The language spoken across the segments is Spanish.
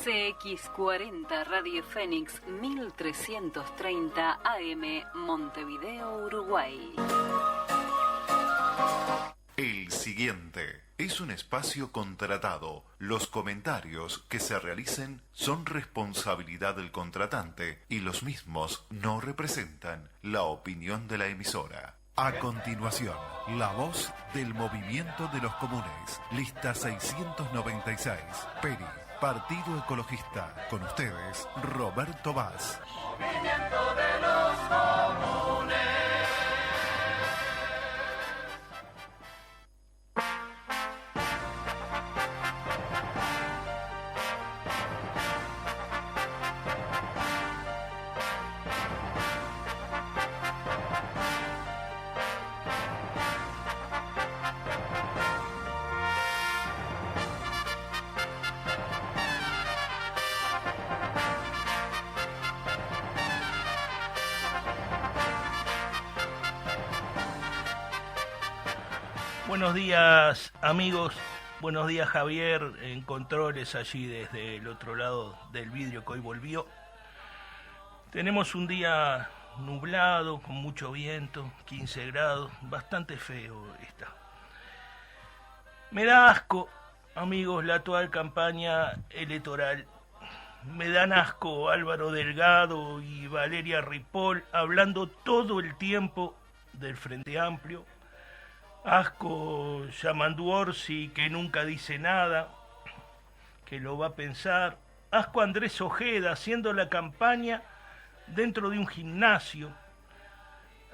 CX40 Radio Fénix 1330 AM Montevideo, Uruguay. El siguiente es un espacio contratado. Los comentarios que se realicen son responsabilidad del contratante y los mismos no representan la opinión de la emisora. A continuación, la voz del Movimiento de los Comunes, lista 696, Peri, Partido Ecologista. Con ustedes, Roberto Vaz. Movimiento de los Comunes. Buenos días, amigos. Buenos días, Javier, en controles allí desde el otro lado del vidrio que hoy volvió. Tenemos un día nublado, con mucho viento, 15 grados, bastante feo está. Me da asco, amigos, la actual campaña electoral. Me dan asco Álvaro Delgado y Valeria Ripoll hablando todo el tiempo del Frente Amplio. Asco Yamandu Orsi, que nunca dice nada, que lo va a pensar. Asco Andrés Ojeda haciendo la campaña dentro de un gimnasio.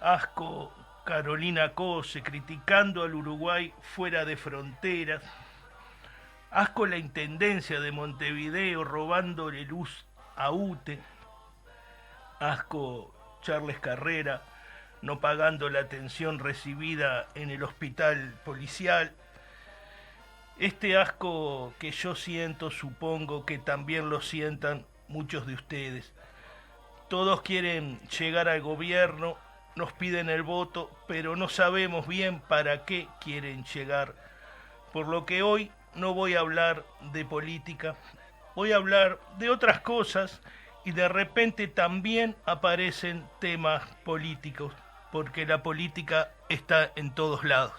Asco Carolina Cose criticando al Uruguay fuera de fronteras. Asco la Intendencia de Montevideo robándole luz a UTE. Asco Charles Carrera no pagando la atención recibida en el hospital policial. Este asco que yo siento, supongo que también lo sientan muchos de ustedes. Todos quieren llegar al gobierno, nos piden el voto, pero no sabemos bien para qué quieren llegar. Por lo que hoy no voy a hablar de política, voy a hablar de otras cosas y de repente también aparecen temas políticos, porque la política está en todos lados.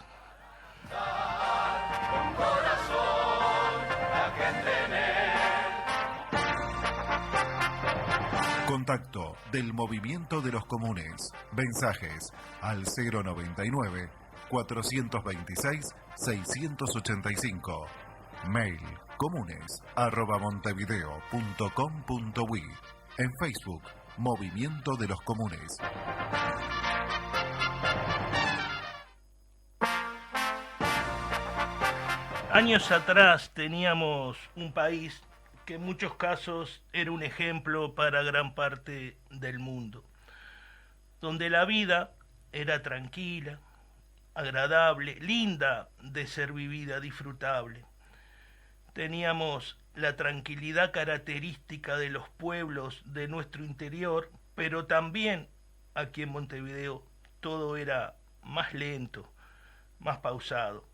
Con corazón, la gente en él. Contacto del Movimiento de los Comunes. Mensajes al 099 426 685. Mail comunes@montevideo.com.uy. En Facebook, Movimiento de los Comunes. Años atrás teníamos un país que en muchos casos era un ejemplo para gran parte del mundo, donde la vida era tranquila, agradable, linda de ser vivida, disfrutable. Teníamos la tranquilidad característica de los pueblos de nuestro interior, pero también aquí en Montevideo todo era más lento, más pausado.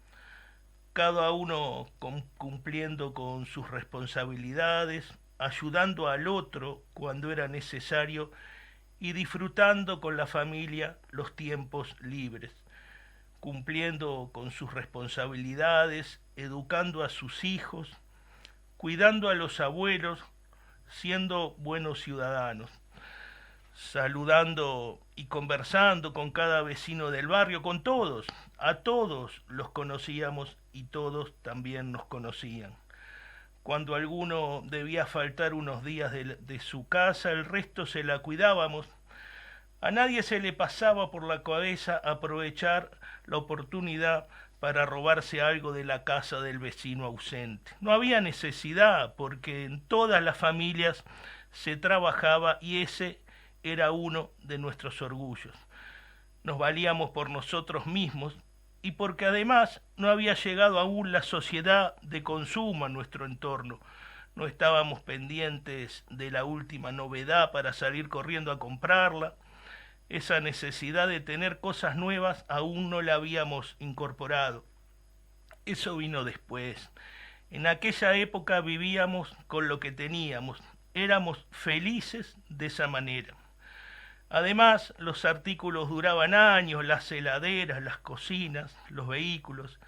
Cada uno cumpliendo con sus responsabilidades, ayudando al otro cuando era necesario y disfrutando con la familia los tiempos libres, cumpliendo con sus responsabilidades, educando a sus hijos, cuidando a los abuelos, siendo buenos ciudadanos, saludando y conversando con cada vecino del barrio, con todos. A todos los conocíamos y todos también nos conocían. Cuando alguno debía faltar unos días de su casa, el resto se la cuidábamos. A nadie se le pasaba por la cabeza aprovechar la oportunidad para robarse algo de la casa del vecino ausente. No había necesidad, porque en todas las familias se trabajaba y ese era uno de nuestros orgullos. Nos valíamos por nosotros mismos y porque además no había llegado aún la sociedad de consumo a nuestro entorno. No estábamos pendientes de la última novedad para salir corriendo a comprarla. Esa necesidad de tener cosas nuevas aún no la habíamos incorporado. Eso vino después. En aquella época vivíamos con lo que teníamos, éramos felices de esa manera. Además, los artículos duraban años, las heladeras, las cocinas, los vehículos.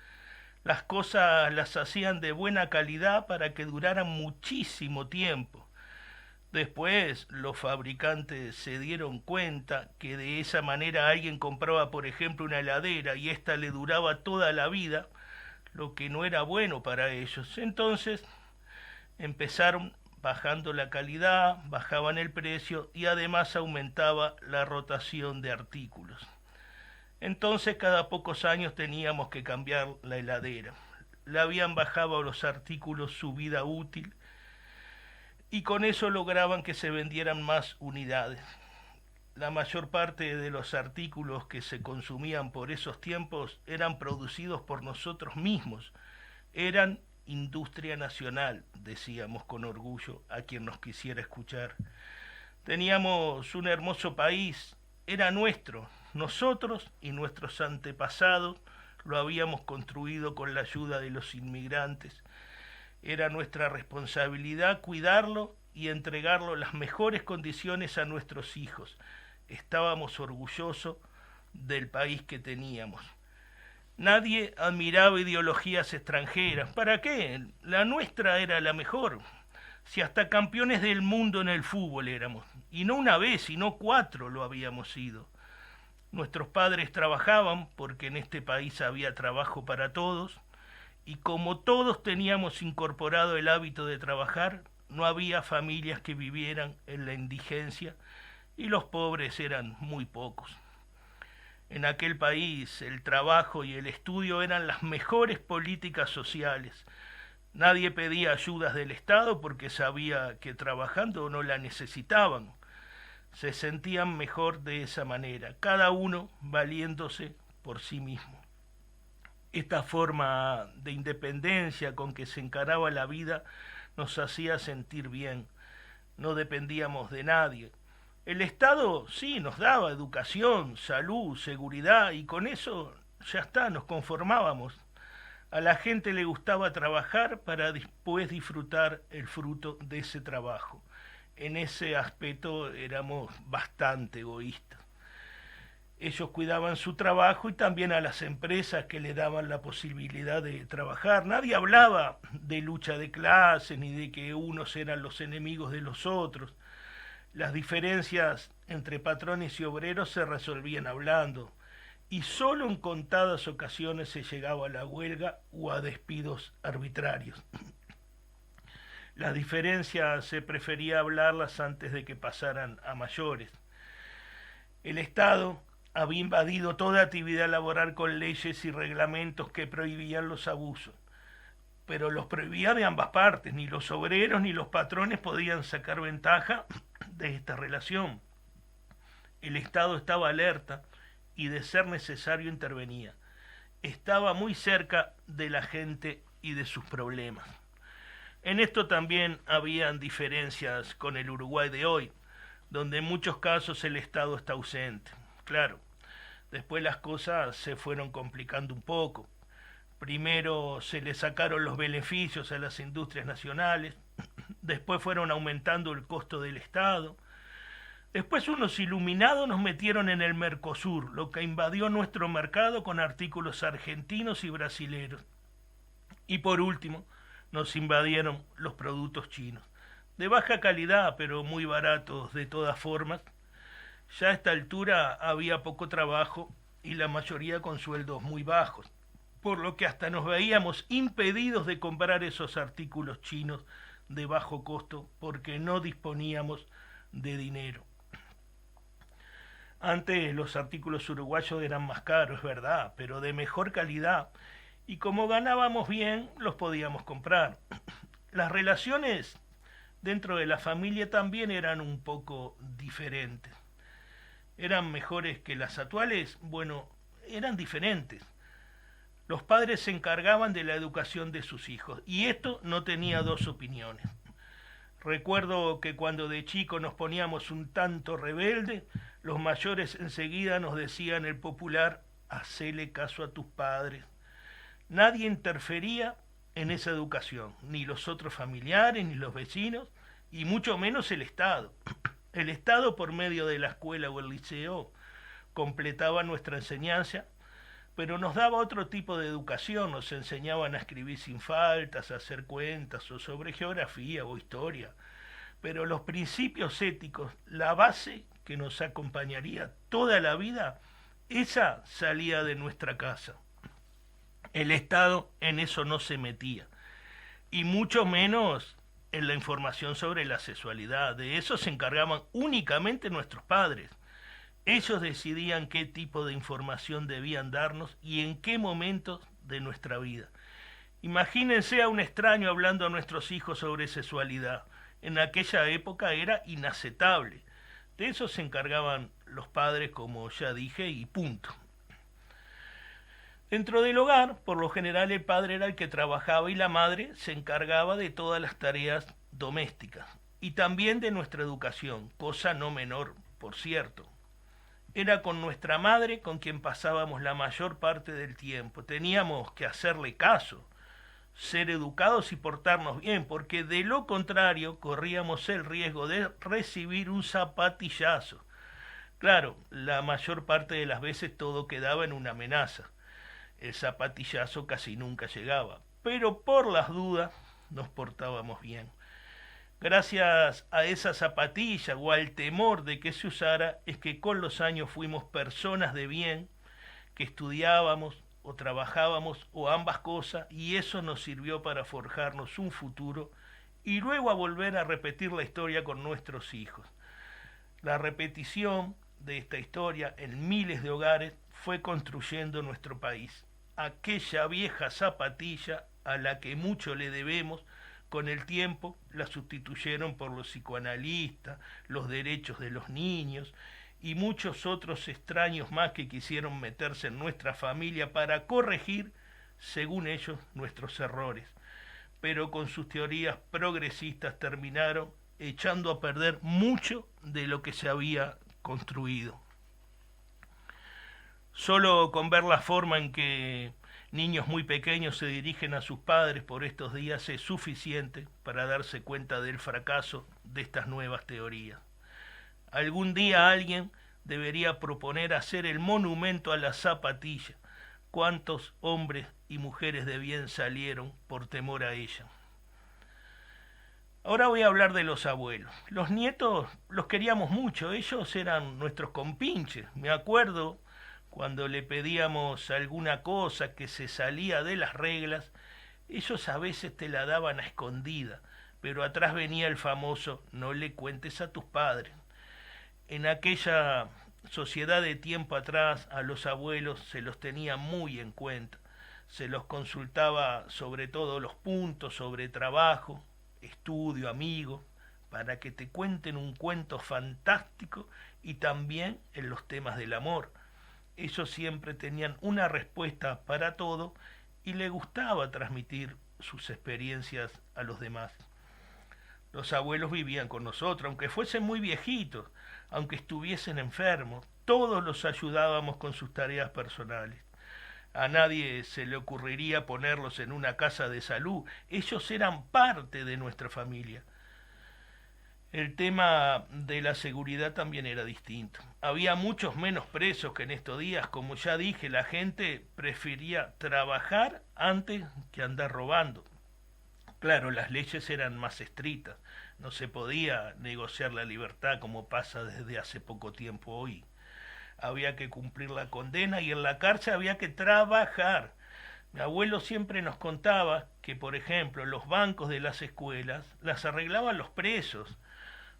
Las cosas las hacían de buena calidad para que duraran muchísimo tiempo. Después los fabricantes se dieron cuenta que de esa manera alguien compraba, por ejemplo, una heladera y ésta le duraba toda la vida, lo que no era bueno para ellos. Entonces empezaron bajando la calidad, bajaban el precio y además aumentaba la rotación de artículos. Entonces cada pocos años teníamos que cambiar la heladera. Le habían bajado los artículos su vida útil y con eso lograban que se vendieran más unidades. La mayor parte de los artículos que se consumían por esos tiempos eran producidos por nosotros mismos. Eran industria nacional, decíamos con orgullo a quien nos quisiera escuchar. Teníamos un hermoso país, era nuestro. Nosotros y nuestros antepasados lo habíamos construido con la ayuda de los inmigrantes. Era nuestra responsabilidad cuidarlo y entregarlo en las mejores condiciones a nuestros hijos. Estábamos orgullosos del país que teníamos. Nadie admiraba ideologías extranjeras. ¿Para qué? La nuestra era la mejor. Si hasta campeones del mundo en el fútbol éramos. Y no una vez, sino 4 lo habíamos sido. Nuestros padres trabajaban porque en este país había trabajo para todos. Y como todos teníamos incorporado el hábito de trabajar, no había familias que vivieran en la indigencia y los pobres eran muy pocos. En aquel país el trabajo y el estudio eran las mejores políticas sociales. Nadie pedía ayudas del Estado porque sabía que trabajando no la necesitaban. Se sentían mejor de esa manera, cada uno valiéndose por sí mismo. Esta forma de independencia con que se encaraba la vida nos hacía sentir bien. No dependíamos de nadie. El Estado sí nos daba educación, salud, seguridad y con eso ya está, nos conformábamos. A la gente le gustaba trabajar para después disfrutar el fruto de ese trabajo. En ese aspecto éramos bastante egoístas. Ellos cuidaban su trabajo y también a las empresas que le daban la posibilidad de trabajar. Nadie hablaba de lucha de clase ni de que unos eran los enemigos de los otros. Las diferencias entre patrones y obreros se resolvían hablando, y solo en contadas ocasiones se llegaba a la huelga o a despidos arbitrarios. Las diferencias se prefería hablarlas antes de que pasaran a mayores. El Estado había invadido toda actividad laboral con leyes y reglamentos que prohibían los abusos, pero los prohibía de ambas partes. Ni los obreros ni los patrones podían sacar ventaja de esta relación. El Estado estaba alerta y de ser necesario intervenía. Estaba muy cerca de la gente y de sus problemas. En esto también habían diferencias con el Uruguay de hoy, donde en muchos casos el Estado está ausente. Claro, después las cosas se fueron complicando un poco. Primero se le sacaron los beneficios a las industrias nacionales, después fueron aumentando el costo del Estado, después unos iluminados nos metieron en el Mercosur, lo que invadió nuestro mercado con artículos argentinos y brasileros. Y por último, nos invadieron los productos chinos, de baja calidad pero muy baratos de todas formas. Ya a esta altura había poco trabajo y la mayoría con sueldos muy bajos, por lo que hasta nos veíamos impedidos de comprar esos artículos chinos de bajo costo porque no disponíamos de dinero. Antes los artículos uruguayos eran más caros, es verdad, pero de mejor calidad, y como ganábamos bien, los podíamos comprar. Las relaciones dentro de la familia también eran un poco diferentes. ¿Eran mejores que las actuales? Bueno, eran diferentes. Los padres se encargaban de la educación de sus hijos, y esto no tenía dos opiniones. Recuerdo que cuando de chico nos poníamos un tanto rebelde, los mayores enseguida nos decían el popular: hacele caso a tus padres. Nadie interfería en esa educación, ni los otros familiares, ni los vecinos, y mucho menos el Estado. El Estado, por medio de la escuela o el liceo, completaba nuestra enseñanza, pero nos daba otro tipo de educación, nos enseñaban a escribir sin faltas, a hacer cuentas, o sobre geografía o historia, pero los principios éticos, la base que nos acompañaría toda la vida, esa salía de nuestra casa. El Estado en eso no se metía, y mucho menos en la información sobre la sexualidad. De eso se encargaban únicamente nuestros padres. Ellos decidían qué tipo de información debían darnos y en qué momentos de nuestra vida. Imagínense a un extraño hablando a nuestros hijos sobre sexualidad. En aquella época era inaceptable. De eso se encargaban los padres, como ya dije, y punto. Dentro del hogar, por lo general el padre era el que trabajaba y la madre se encargaba de todas las tareas domésticas y también de nuestra educación, cosa no menor, por cierto. Era con nuestra madre con quien pasábamos la mayor parte del tiempo. Teníamos que hacerle caso, ser educados y portarnos bien, porque de lo contrario corríamos el riesgo de recibir un zapatillazo. Claro, la mayor parte de las veces todo quedaba en una amenaza. El zapatillazo casi nunca llegaba, pero por las dudas nos portábamos bien. Gracias a esa zapatilla o al temor de que se usara, es que con los años fuimos personas de bien, que estudiábamos o trabajábamos o ambas cosas, y eso nos sirvió para forjarnos un futuro y luego a volver a repetir la historia con nuestros hijos. La repetición de esta historia en miles de hogares fue construyendo nuestro país. Aquella vieja zapatilla a la que mucho le debemos, con el tiempo la sustituyeron por los psicoanalistas, los derechos de los niños y muchos otros extraños más que quisieron meterse en nuestra familia para corregir, según ellos, nuestros errores. Pero con sus teorías progresistas terminaron echando a perder mucho de lo que se había construido. Solo con ver la forma en que niños muy pequeños se dirigen a sus padres por estos días es suficiente para darse cuenta del fracaso de estas nuevas teorías. Algún día alguien debería proponer hacer el monumento a la zapatilla. ¿Cuántos hombres y mujeres de bien salieron por temor a ella? Ahora voy a hablar de los abuelos. Los nietos los queríamos mucho, ellos eran nuestros compinches. Me acuerdo cuando le pedíamos alguna cosa que se salía de las reglas, ellos a veces te la daban a escondida, pero atrás venía el famoso no le cuentes a tus padres. En aquella sociedad de tiempo atrás a los abuelos se los tenía muy en cuenta, se los consultaba sobre todo los puntos sobre trabajo, estudio, amigo, para que te cuenten un cuento fantástico y también en los temas del amor. Ellos siempre tenían una respuesta para todo y les gustaba transmitir sus experiencias a los demás. Los abuelos vivían con nosotros, aunque fuesen muy viejitos, aunque estuviesen enfermos, todos los ayudábamos con sus tareas personales. A nadie se le ocurriría ponerlos en una casa de salud, ellos eran parte de nuestra familia. El tema de la seguridad también era distinto. Había muchos menos presos que en estos días. Como ya dije, la gente prefería trabajar antes que andar robando. Claro, las leyes eran más estrictas. No se podía negociar la libertad como pasa desde hace poco tiempo hoy. Había que cumplir la condena y en la cárcel había que trabajar. Mi abuelo siempre nos contaba que, por ejemplo, los bancos de las escuelas las arreglaban los presos.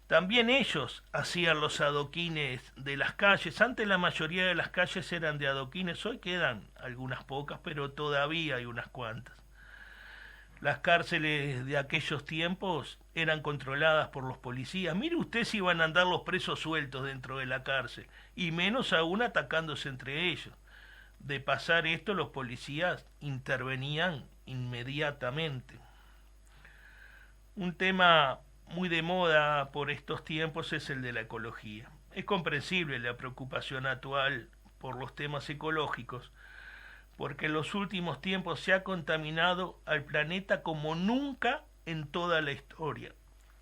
También ellos hacían los adoquines de las calles. Antes la mayoría de las calles eran de adoquines, hoy quedan algunas pocas, pero todavía hay unas cuantas. Las cárceles de aquellos tiempos eran controladas por los policías. Mire usted si iban a andar los presos sueltos dentro de la cárcel, y menos aún atacándose entre ellos. De pasar esto, los policías intervenían inmediatamente. Un tema muy de moda por estos tiempos es el de la ecología. Es comprensible la preocupación actual por los temas ecológicos, porque en los últimos tiempos se ha contaminado al planeta como nunca en toda la historia.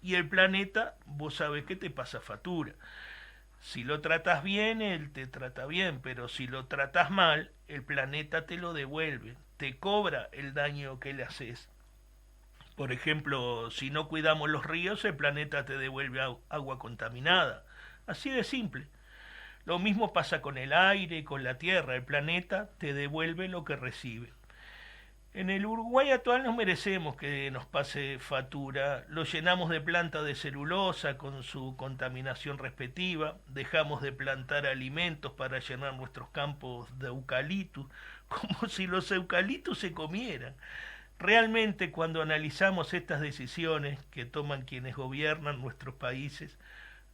Y el planeta, vos sabés que te pasa factura. Si lo tratas bien, él te trata bien, pero si lo tratas mal, el planeta te lo devuelve, te cobra el daño que le haces. Por ejemplo, si no cuidamos los ríos, el planeta te devuelve agua contaminada. Así de simple. Lo mismo pasa con el aire, con la tierra. El planeta te devuelve lo que recibe. En el Uruguay actual nos merecemos que nos pase factura. Lo llenamos de plantas de celulosa con su contaminación respectiva. Dejamos de plantar alimentos para llenar nuestros campos de eucaliptus, como si los eucaliptus se comieran. Realmente, cuando analizamos estas decisiones que toman quienes gobiernan nuestros países,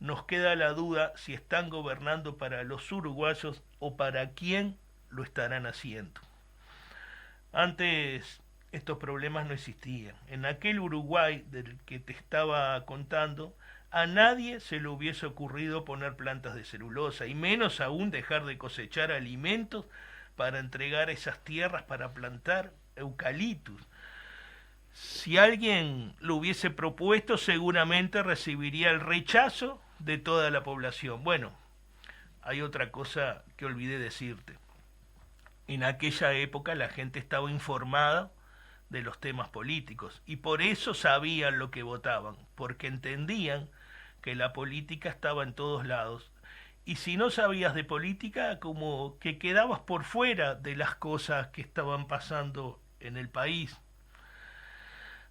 nos queda la duda si están gobernando para los uruguayos o para quién lo estarán haciendo. Antes estos problemas no existían. En aquel Uruguay del que te estaba contando, a nadie se le hubiese ocurrido poner plantas de celulosa, y menos aún dejar de cosechar alimentos para entregar esas tierras para plantar eucaliptus. Si alguien lo hubiese propuesto, seguramente recibiría el rechazo de toda la población. Bueno, hay otra cosa que olvidé decirte. En aquella época la gente estaba informada de los temas políticos y por eso sabían lo que votaban, porque entendían que la política estaba en todos lados. Y si no sabías de política, como que quedabas por fuera de las cosas que estaban pasando en el país.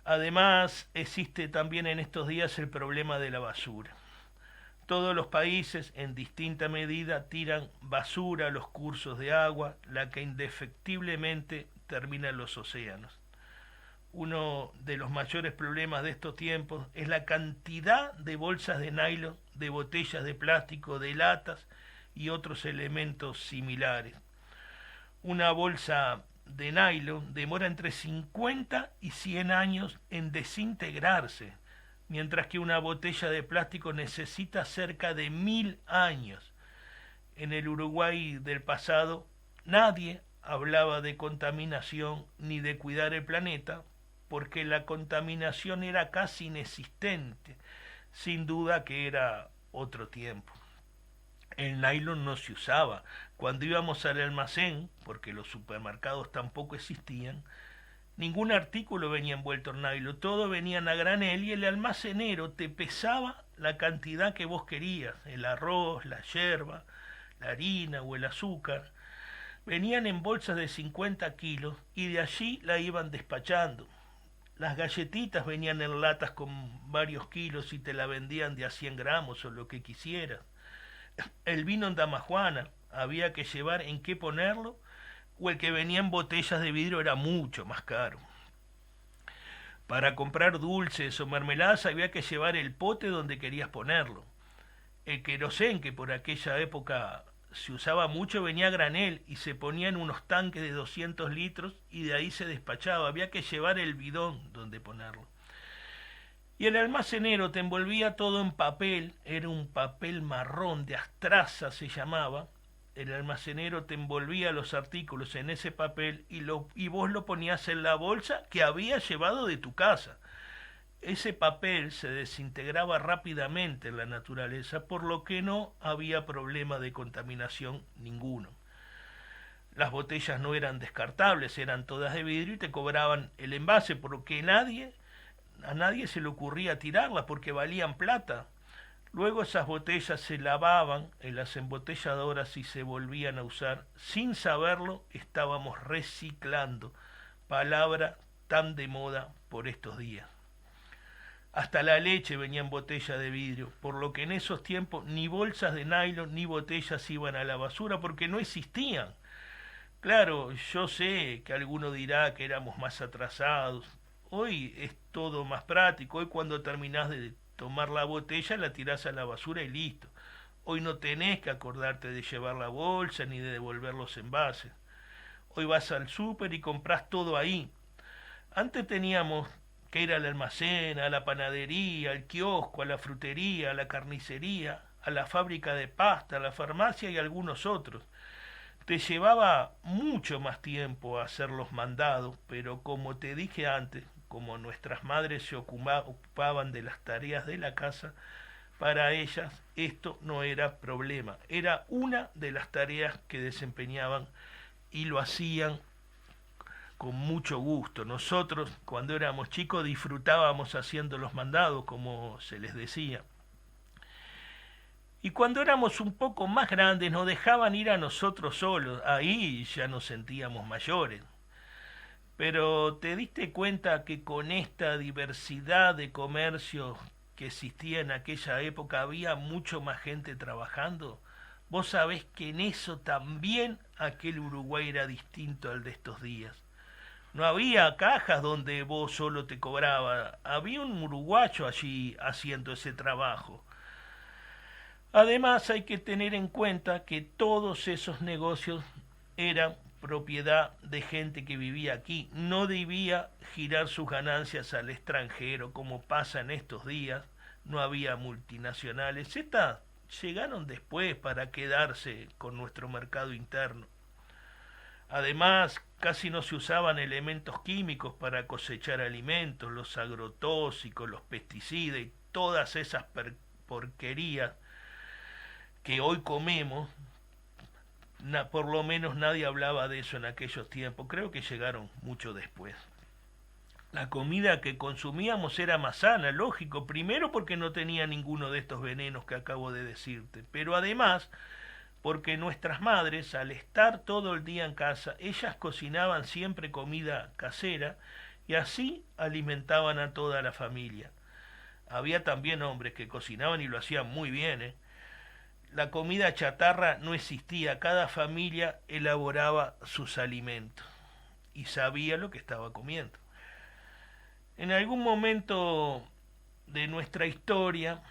Además, existe también en estos días el problema de la basura. Todos los países, en distinta medida, tiran basura a los cursos de agua, la que indefectiblemente termina en los océanos. Uno de los mayores problemas de estos tiempos es la cantidad de bolsas de nylon, de botellas de plástico, de latas y otros elementos similares. Una bolsa de nylon demora entre 50 y 100 años en desintegrarse, mientras que una botella de plástico necesita cerca de 1000 años. En el Uruguay del pasado, nadie hablaba de contaminación ni de cuidar el planeta, porque la contaminación era casi inexistente. Sin duda que era otro tiempo. El nylon no se usaba. Cuando íbamos al almacén, porque los supermercados tampoco existían, ningún artículo venía envuelto en nylon, todo venía a granel y el almacenero te pesaba la cantidad que vos querías, el arroz, la yerba, la harina o el azúcar. Venían en bolsas de 50 kilos y de allí la iban despachando. Las galletitas venían en latas con varios kilos y te la vendían de a 100 gramos o lo que quisieras. El vino en damajuana había que llevar en qué ponerlo, o el que venía en botellas de vidrio era mucho más caro. Para comprar dulces o mermeladas había que llevar el pote donde querías ponerlo. El querosén, que por aquella época se usaba mucho, venía a granel y se ponía en unos tanques de 200 litros y de ahí se despachaba. Había que llevar el bidón donde ponerlo. Y el almacenero te envolvía todo en papel, era un papel marrón de astraza se llamaba. El almacenero te envolvía los artículos en ese papel y vos lo ponías en la bolsa que habías llevado de tu casa. Ese papel se desintegraba rápidamente en la naturaleza, por lo que no había problema de contaminación ninguno. Las botellas no eran descartables, eran todas de vidrio y te cobraban el envase, porque a nadie se le ocurría tirarlas porque valían plata. Luego esas botellas se lavaban en las embotelladoras y se volvían a usar. Sin saberlo, estábamos reciclando, palabra tan de moda por estos días. Hasta la leche venía en botella de vidrio, por lo que en esos tiempos ni bolsas de nylon ni botellas iban a la basura porque no existían. Claro, yo sé que alguno dirá que éramos más atrasados. Hoy es todo más práctico. Hoy cuando terminás de tomar la botella la tirás a la basura y listo. Hoy no tenés que acordarte de llevar la bolsa ni de devolver los envases. Hoy vas al súper y comprás todo ahí. Antes teníamos que ir al almacén, a la panadería, al kiosco, a la frutería, a la carnicería, a la fábrica de pasta, a la farmacia y algunos otros. te llevaba mucho más tiempo hacer los mandados, pero como te dije antes, como nuestras madres se ocupaban de las tareas de la casa, para ellas esto no era problema, era una de las tareas que desempeñaban y lo hacían con mucho gusto. Nosotros, cuando éramos chicos, disfrutábamos haciendo los mandados, como se les decía. Y cuando éramos un poco más grandes nos dejaban ir a nosotros solos, ahí ya nos sentíamos mayores. Pero ¿te diste cuenta que con esta diversidad de comercios que existía en aquella época había mucho más gente trabajando? Vos sabés que en eso también aquel Uruguay era distinto al de estos días. No había cajas donde vos solo te cobrabas, había un uruguayo allí haciendo ese trabajo. Además hay que tener en cuenta que todos esos negocios eran propiedad de gente que vivía aquí, no debía girar sus ganancias al extranjero como pasa en estos días, no había multinacionales, estas llegaron después para quedarse con nuestro mercado interno. Además, casi no se usaban elementos químicos para cosechar alimentos, los agrotóxicos, los pesticidas y todas esas porquerías que hoy comemos. Por lo menos nadie hablaba de eso en aquellos tiempos, creo que llegaron mucho después. La comida que consumíamos era más sana, lógico, primero porque no tenía ninguno de estos venenos que acabo de decirte, pero además porque nuestras madres, al estar todo el día en casa, ellas cocinaban siempre comida casera y así alimentaban a toda la familia. Había también hombres que cocinaban y lo hacían muy bien, La comida chatarra no existía, cada familia elaboraba sus alimentos y sabía lo que estaba comiendo. En algún momento de nuestra historia,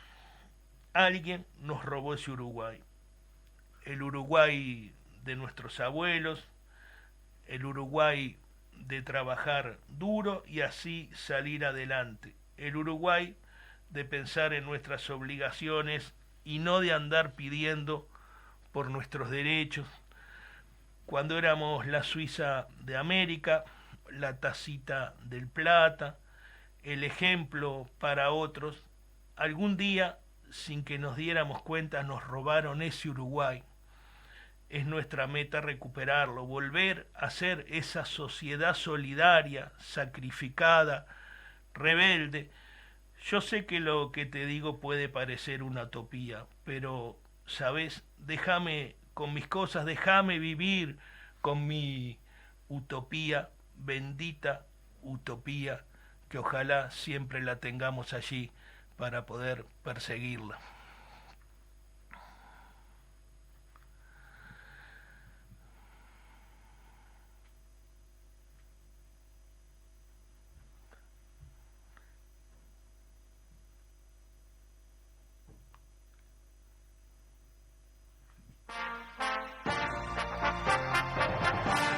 alguien nos robó ese Uruguay. El Uruguay de nuestros abuelos, el Uruguay de trabajar duro y así salir adelante. El Uruguay de pensar en nuestras obligaciones y no de andar pidiendo por nuestros derechos. Cuando éramos la Suiza de América, la tacita del plata, el ejemplo para otros, algún día, sin que nos diéramos cuenta, nos robaron ese Uruguay. Es nuestra meta recuperarlo, volver a ser esa sociedad solidaria, sacrificada, rebelde. Yo sé que lo que te digo puede parecer una utopía, pero, ¿sabes? Déjame con mis cosas, déjame vivir con mi utopía, bendita utopía, que ojalá siempre la tengamos allí para poder perseguirla.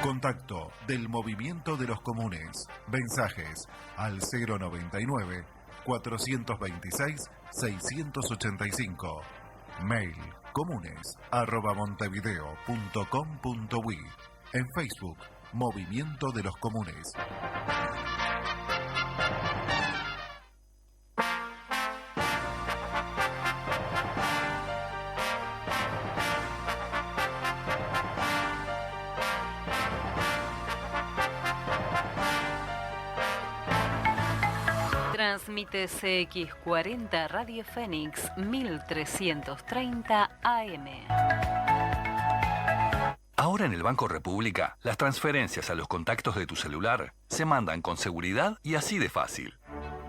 Contacto del Movimiento de los Comunes. Mensajes al 099 426 685. Mail comunes@montevideo.com.uy. En Facebook, Movimiento de los Comunes. Transmite CX40 Radio Fénix 1330 AM. Ahora en el Banco República, las transferencias a los contactos de tu celular se mandan con seguridad y así de fácil.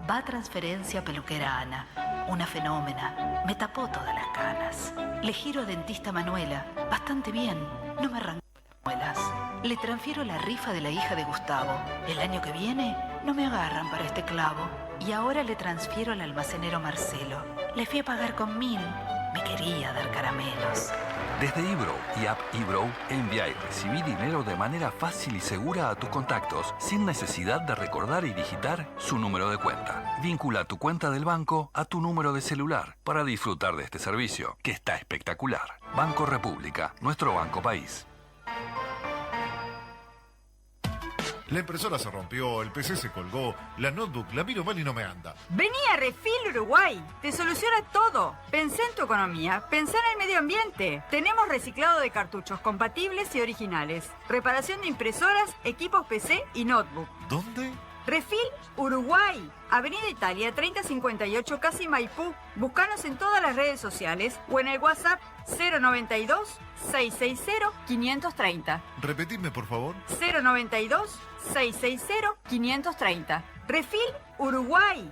Va transferencia peluquera Ana, una fenómena. Me tapó todas las canas. Le giro a dentista Manuela, bastante bien, no me arrancó las muelas. Le transfiero la rifa de la hija de Gustavo. El año que viene no me agarran para este clavo. Y ahora le transfiero al almacenero Marcelo. Le fui a pagar con 1000. Me quería dar caramelos. Desde eBrow y App eBrow, envía y recibí dinero de manera fácil y segura a tus contactos, sin necesidad de recordar y digitar su número de cuenta. Vincula tu cuenta del banco a tu número de celular para disfrutar de este servicio, que está espectacular. Banco República, nuestro banco país. La impresora se rompió, el PC se colgó, la notebook la miro mal y no me anda. Vení a Refil Uruguay, te soluciona todo. Pensá en tu economía, pensá en el medio ambiente. Tenemos reciclado de cartuchos compatibles y originales, reparación de impresoras, equipos PC y notebook. ¿Dónde? Refil Uruguay, Avenida Italia 3058 Casi Maipú. Búscanos en todas las redes sociales o en el WhatsApp 092 660 530. Repetime, por favor. 092 660 530. Refil Uruguay.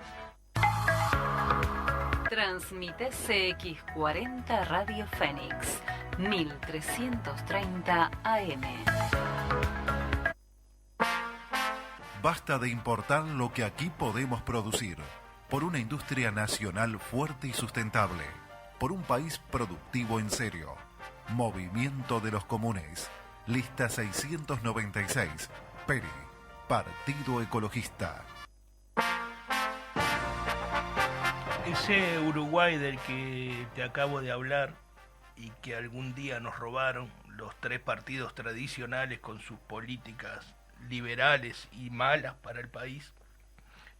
Transmite CX40 Radio Fénix 1330 AM. Basta de importar lo que aquí podemos producir. Por una industria nacional fuerte y sustentable. Por un país productivo en serio. Movimiento de los Comunes. Lista 696. PERI. Partido Ecologista. Ese Uruguay del que te acabo de hablar y que algún día nos robaron los tres partidos tradicionales con sus políticas liberales y malas para el país,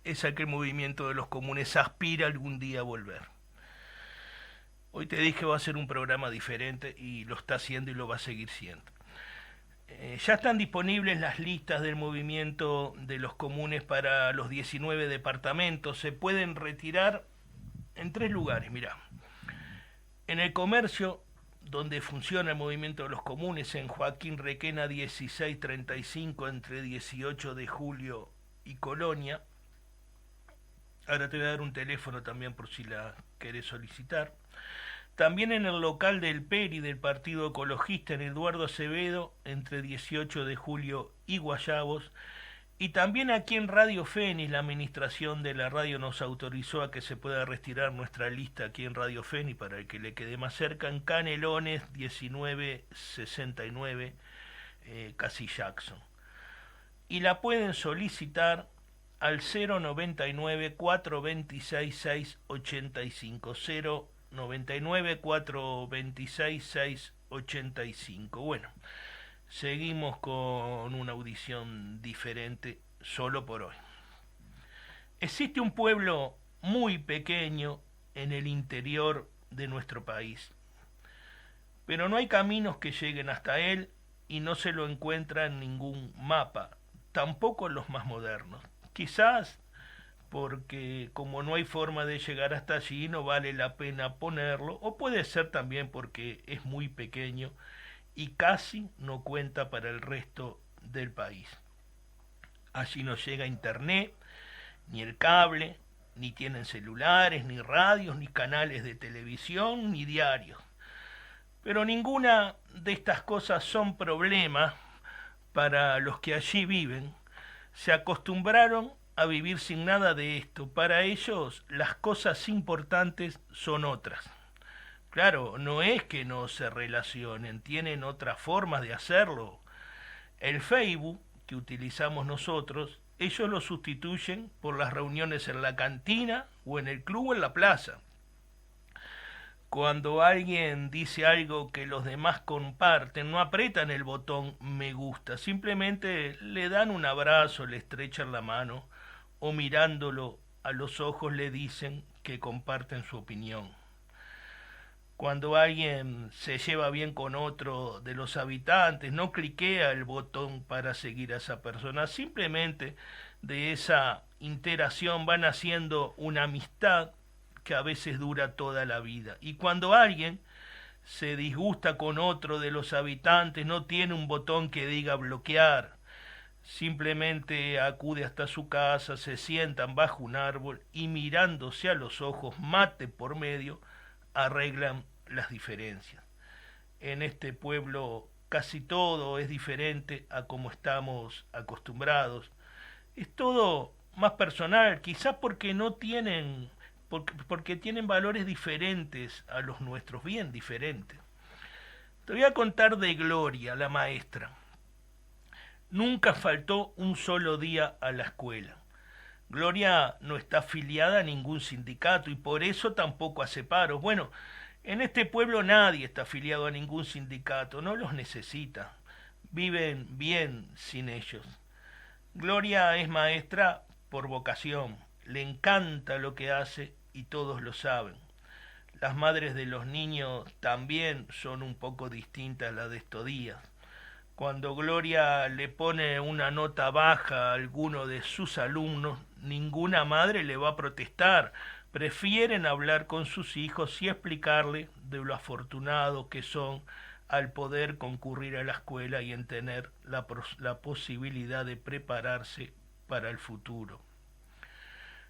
es a que el movimiento de los comunes aspira algún día a volver. Hoy te dije que va a ser un programa diferente y lo está haciendo y lo va a seguir siendo. Ya están disponibles las listas del movimiento de los comunes para los 19 departamentos. Se pueden retirar en 3 lugares, mirá. En el comercio, donde funciona el movimiento de los comunes, en Joaquín Requena 1635, entre 18 de julio y Colonia. Ahora te voy a dar un teléfono también por si la querés solicitar. También en el local del PERI del Partido Ecologista, en Eduardo Acevedo, entre 18 de julio y Guayabos. Y también aquí en Radio Fénix, la administración de la radio nos autorizó a que se pueda retirar nuestra lista aquí en Radio Fénix para el que le quede más cerca, en Canelones 1969, Casi Jackson. Y la pueden solicitar al 099 426 685, 099 426 685. Bueno, seguimos con una audición diferente solo por hoy. Existe un pueblo muy pequeño en el interior de nuestro país, pero no hay caminos que lleguen hasta él y no se lo encuentra en ningún mapa, tampoco en los más modernos. Quizás porque como no hay forma de llegar hasta allí no vale la pena ponerlo, o puede ser también porque es muy pequeño y casi no cuenta para el resto del país. Allí no llega internet, ni el cable, ni tienen celulares, ni radios, ni canales de televisión, ni diarios. Pero ninguna de estas cosas son problemas para los que allí viven. Se acostumbraron a vivir sin nada de esto. Para ellos las cosas importantes son otras. Claro, no es que no se relacionen, tienen otras formas de hacerlo. El Facebook que utilizamos nosotros, ellos lo sustituyen por las reuniones en la cantina o en el club o en la plaza. Cuando alguien dice algo que los demás comparten, no apretan el botón me gusta, simplemente le dan un abrazo, le estrechan la mano o mirándolo a los ojos le dicen que comparten su opinión. Cuando alguien se lleva bien con otro de los habitantes, no cliquea el botón para seguir a esa persona, simplemente de esa interacción van haciendo una amistad que a veces dura toda la vida. Y cuando alguien se disgusta con otro de los habitantes, no tiene un botón que diga bloquear, simplemente acude hasta su casa, se sientan bajo un árbol y mirándose a los ojos, mate por medio, arreglan las diferencias. En este pueblo casi todo es diferente a como estamos acostumbrados. Es todo más personal, quizás porque no tienen, porque tienen valores diferentes a los nuestros, bien diferentes. Te voy a contar de Gloria, la maestra. Nunca faltó un solo día a la escuela. Gloria no está afiliada a ningún sindicato y por eso tampoco hace paros. Bueno, en este pueblo nadie está afiliado a ningún sindicato, no los necesita. viven bien sin ellos. Gloria es maestra por vocación, le encanta lo que hace y todos lo saben. Las madres de los niños también son un poco distintas a las de estos días. Cuando Gloria le pone una nota baja a alguno de sus alumnos, ninguna madre le va a protestar. Prefieren hablar con sus hijos y explicarle de lo afortunados que son al poder concurrir a la escuela y en tener la posibilidad de prepararse para el futuro.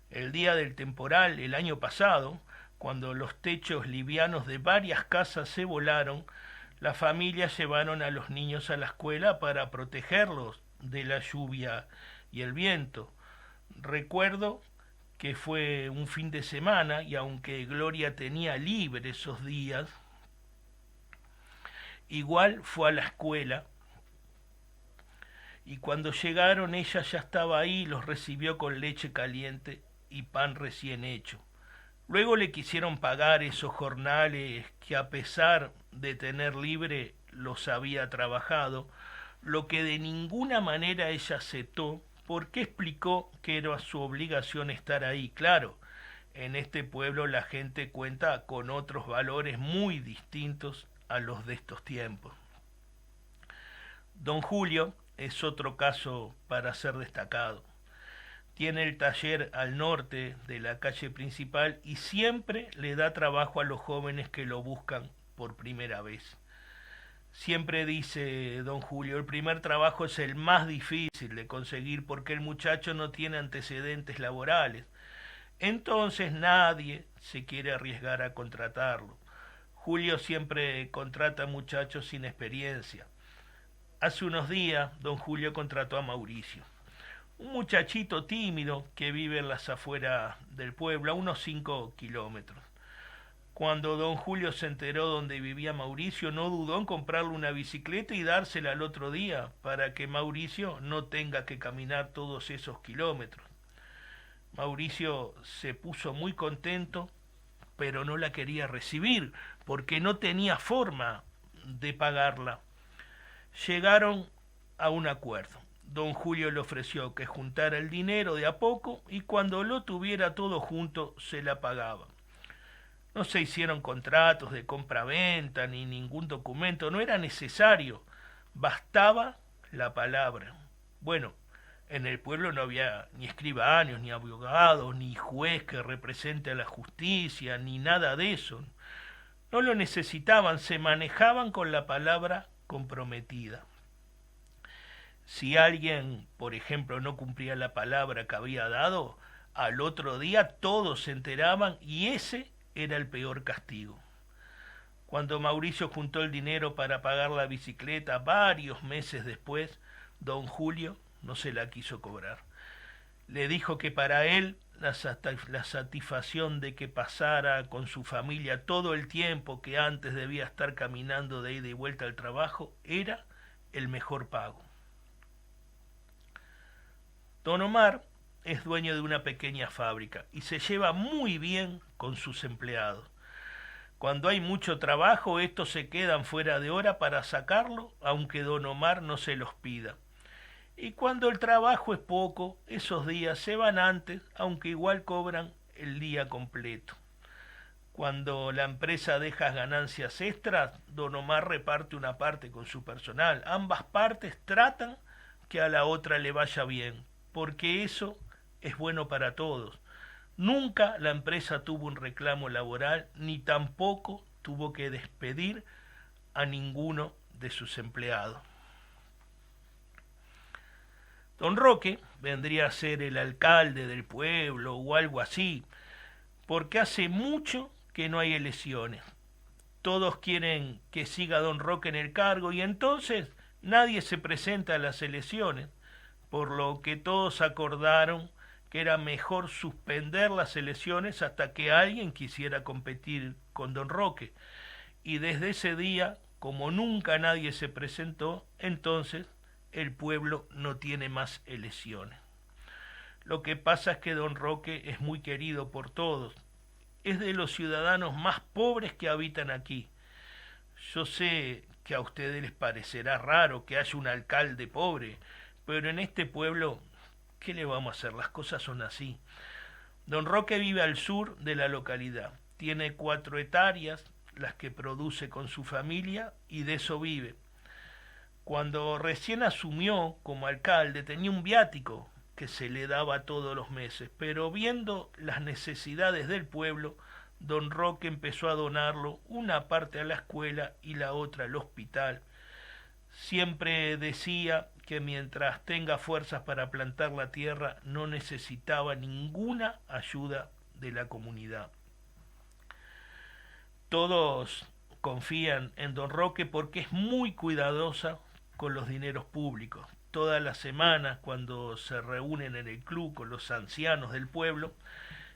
El día del temporal, el año pasado, cuando los techos livianos de varias casas se volaron, las familias llevaron a los niños a la escuela para protegerlos de la lluvia y el viento. Recuerdo que fue un fin de semana y aunque Gloria tenía libre esos días, igual fue a la escuela y cuando llegaron ella ya estaba ahí y los recibió con leche caliente y pan recién hecho. Luego le quisieron pagar esos jornales que a pesar de tener libre los había trabajado, lo que de ninguna manera ella aceptó porque explicó que era su obligación estar ahí. Claro, en este pueblo la gente cuenta con otros valores muy distintos a los de estos tiempos. Don Julio es otro caso para ser destacado. Tiene el taller al norte de la calle principal y siempre le da trabajo a los jóvenes que lo buscan por primera vez. Siempre dice don Julio, el primer trabajo es el más difícil de conseguir porque el muchacho no tiene antecedentes laborales. Entonces nadie se quiere arriesgar a contratarlo. Julio siempre contrata muchachos sin experiencia. Hace unos días don Julio contrató a Mauricio, un muchachito tímido que vive en las afueras del pueblo, a unos 5 kilómetros. Cuando don Julio se enteró dónde vivía Mauricio, no dudó en comprarle una bicicleta y dársela al otro día para que Mauricio no tenga que caminar todos esos kilómetros. Mauricio se puso muy contento, pero no la quería recibir porque no tenía forma de pagarla. Llegaron a un acuerdo. Don Julio le ofreció que juntara el dinero de a poco y cuando lo tuviera todo junto se la pagaba. No se hicieron contratos de compra-venta ni ningún documento, no era necesario, bastaba la palabra. Bueno, en el pueblo no había ni escribanos, ni abogados, ni juez que represente a la justicia, ni nada de eso. No lo necesitaban, se manejaban con la palabra comprometida. Si alguien, por ejemplo, no cumplía la palabra que había dado, al otro día todos se enteraban y ese era el peor castigo. Cuando Mauricio juntó el dinero para pagar la bicicleta varios meses después, don Julio no se la quiso cobrar. Le dijo que para él la satisfacción de que pasara con su familia todo el tiempo que antes debía estar caminando de ida y vuelta al trabajo era el mejor pago. Don Omar es dueño de una pequeña fábrica y se lleva muy bien con sus empleados. Cuando hay mucho trabajo, estos se quedan fuera de hora para sacarlo, aunque don Omar no se los pida. Y cuando el trabajo es poco, esos días se van antes, aunque igual cobran el día completo. Cuando la empresa deja ganancias extras, don Omar reparte una parte con su personal. Ambas partes tratan que a la otra le vaya bien, porque eso es bueno para todos. Nunca la empresa tuvo un reclamo laboral, ni tampoco tuvo que despedir a ninguno de sus empleados. Don Roque vendría a ser el alcalde del pueblo o algo así, porque hace mucho que no hay elecciones. Todos quieren que siga don Roque en el cargo y entonces nadie se presenta a las elecciones, por lo que todos acordaron que era mejor suspender las elecciones hasta que alguien quisiera competir con don Roque. Y desde ese día, como nunca nadie se presentó, entonces el pueblo no tiene más elecciones. Lo que pasa es que don Roque es muy querido por todos. Es de los ciudadanos más pobres que habitan aquí. Yo sé que a ustedes les parecerá raro que haya un alcalde pobre, pero en este pueblo, ¿qué le vamos a hacer? Las cosas son así. Don Roque vive al sur de la localidad. Tiene 4 hectáreas, las que produce con su familia, y de eso vive. Cuando recién asumió como alcalde tenía un viático que se le daba todos los meses, pero viendo las necesidades del pueblo, don Roque empezó a donarlo, una parte a la escuela y la otra al hospital. Siempre decía que mientras tenga fuerzas para plantar la tierra no necesitaba ninguna ayuda de la comunidad. Todos confían en don Roque porque es muy cuidadosa con los dineros públicos. Todas las semanas, cuando se reúnen en el club con los ancianos del pueblo,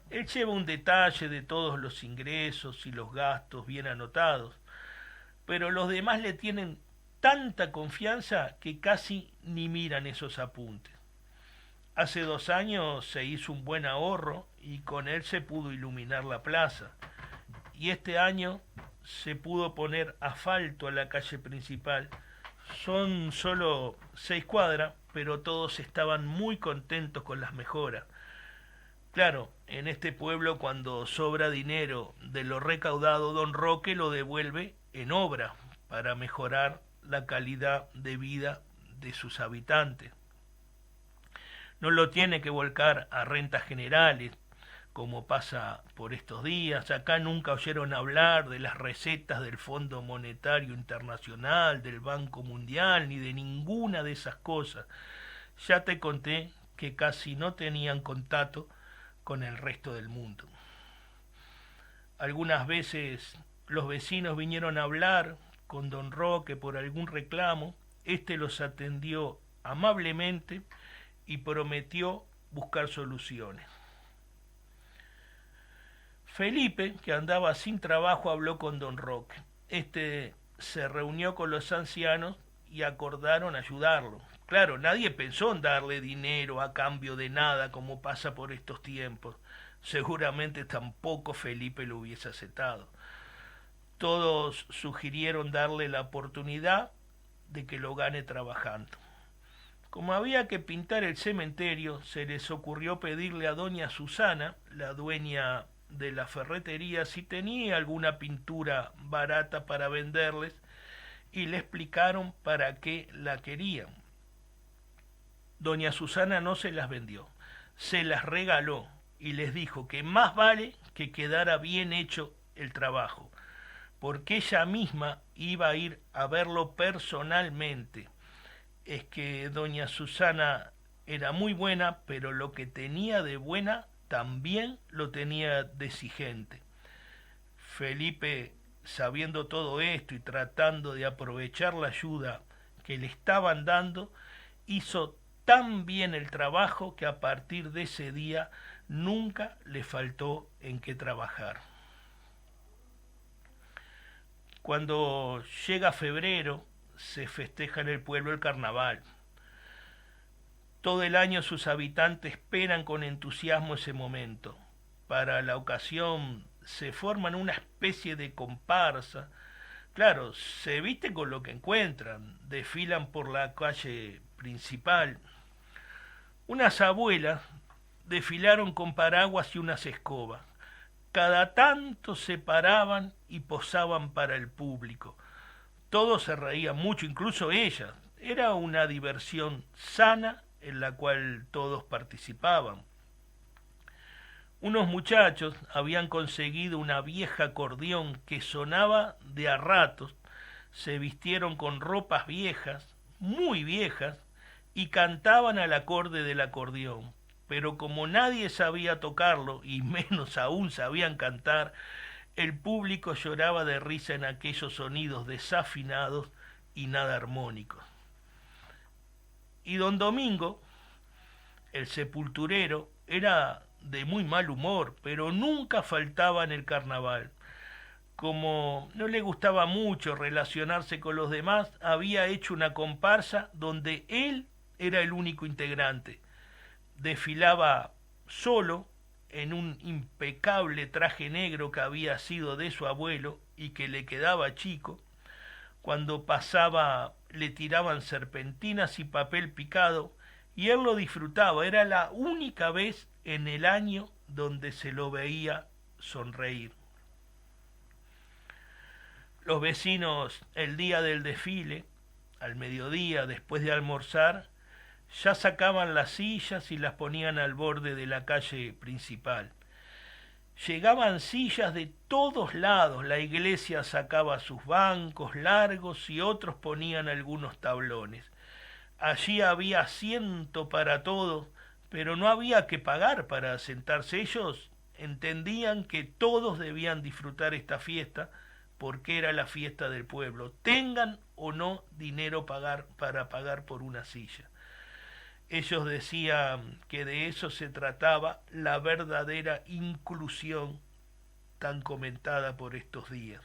él lleva un detalle de todos los ingresos y los gastos bien anotados, pero los demás le tienen tanta confianza que casi ni miran esos apuntes. Hace 2 años se hizo un buen ahorro y con él se pudo iluminar la plaza. Y este año se pudo poner asfalto a la calle principal. Son solo 6 cuadras, pero todos estaban muy contentos con las mejoras. Claro, en este pueblo cuando sobra dinero de lo recaudado, don Roque lo devuelve en obra para mejorar la calidad de vida de sus habitantes. No lo tiene que volcar a rentas generales, como pasa por estos días. Acá nunca oyeron hablar de las recetas del Fondo Monetario Internacional, del Banco Mundial, ni de ninguna de esas cosas. Ya te conté que casi no tenían contacto con el resto del mundo. Algunas veces los vecinos vinieron a hablar con don Roque por algún reclamo. Este los atendió amablemente y prometió buscar soluciones. Felipe, que andaba sin trabajo, habló con don Roque. Este se reunió con los ancianos y acordaron ayudarlo. Claro, nadie pensó en darle dinero a cambio de nada, como pasa por estos tiempos. Seguramente tampoco Felipe lo hubiese aceptado. Todos sugirieron darle la oportunidad de que lo gane trabajando. Como había que pintar el cementerio, se les ocurrió pedirle a doña Susana, la dueña de la ferretería, si tenía alguna pintura barata para venderles, y le explicaron para qué la querían. Doña Susana no se las vendió, se las regaló y les dijo que más vale que quedara bien hecho el trabajo, porque ella misma iba a ir a verlo personalmente. Es que doña Susana era muy buena, pero lo que tenía de buena también lo tenía de exigente. Felipe, sabiendo todo esto y tratando de aprovechar la ayuda que le estaban dando, hizo tan bien el trabajo que a partir de ese día nunca le faltó en qué trabajar. Cuando llega febrero, se festeja en el pueblo el carnaval. Todo el año sus habitantes esperan con entusiasmo ese momento. Para la ocasión se forman una especie de comparsa. Claro, se visten con lo que encuentran, desfilan por la calle principal. Unas abuelas desfilaron con paraguas y unas escobas. Cada tanto se paraban y posaban para el público. Todos se reían mucho, incluso ellas. Era una diversión sana en la cual todos participaban. Unos muchachos habían conseguido una vieja acordeón que sonaba de a ratos, se vistieron con ropas viejas, muy viejas, y cantaban al acorde del acordeón. Pero como nadie sabía tocarlo, y menos aún sabían cantar, el público lloraba de risa en aquellos sonidos desafinados y nada armónicos. Y don Domingo, el sepulturero, era de muy mal humor, pero nunca faltaba en el carnaval. Como no le gustaba mucho relacionarse con los demás, había hecho una comparsa donde él era el único integrante. Desfilaba solo en un impecable traje negro que había sido de su abuelo y que le quedaba chico. Cuando pasaba le tiraban serpentinas y papel picado y él lo disfrutaba. Era la única vez en el año donde se lo veía sonreír. Los vecinos, el día del desfile, al mediodía, después de almorzar, ya sacaban las sillas y las ponían al borde de la calle principal. Llegaban sillas de todos lados, la iglesia sacaba sus bancos largos y otros ponían algunos tablones. Allí había asiento para todos, pero no había que pagar para sentarse. Ellos entendían que todos debían disfrutar esta fiesta porque era la fiesta del pueblo, tengan o no dinero para pagar por una silla. Ellos decían que de eso se trataba la verdadera inclusión tan comentada por estos días.